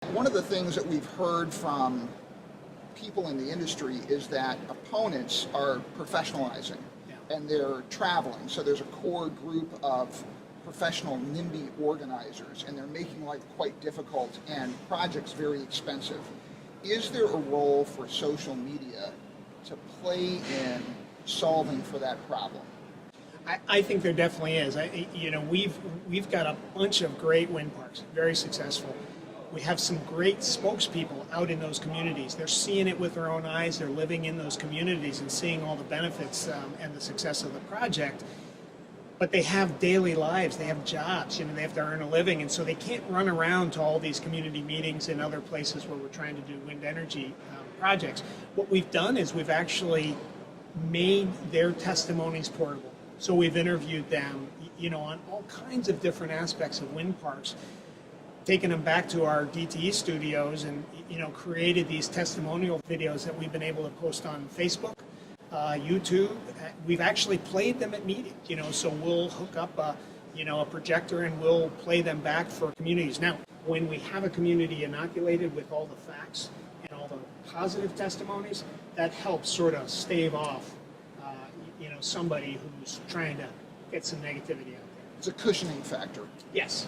One of the things that we've heard from people in the industry is that opponents are professionalizing and they're traveling. So there's a core group of professional NIMBY organizers and they're making life quite difficult and projects very expensive. Is there a role for social media to play in solving for that problem? I think there definitely is. We've got a bunch of great wind parks, very successful. We have some great spokespeople out in those communities. They're seeing it with their own eyes. They're living in those communities and seeing all the benefits and the success of the project. But they have daily lives. They have jobs. They have to earn a living, and so they can't run around to all these community meetings and other places where we're trying to do wind energy projects. What we've done is we've actually made their testimonies portable. So we've interviewed them, on all kinds of different aspects of wind parks, taken them back to our DTE studios and, created these testimonial videos that we've been able to post on Facebook, YouTube. We've actually played them at meetings, so we'll hook up a projector and we'll play them back for communities. Now, when we have a community inoculated with all the facts and all the positive testimonies, that helps sort of stave off somebody who's trying to get some negativity out there. It's a cushioning factor. Yes.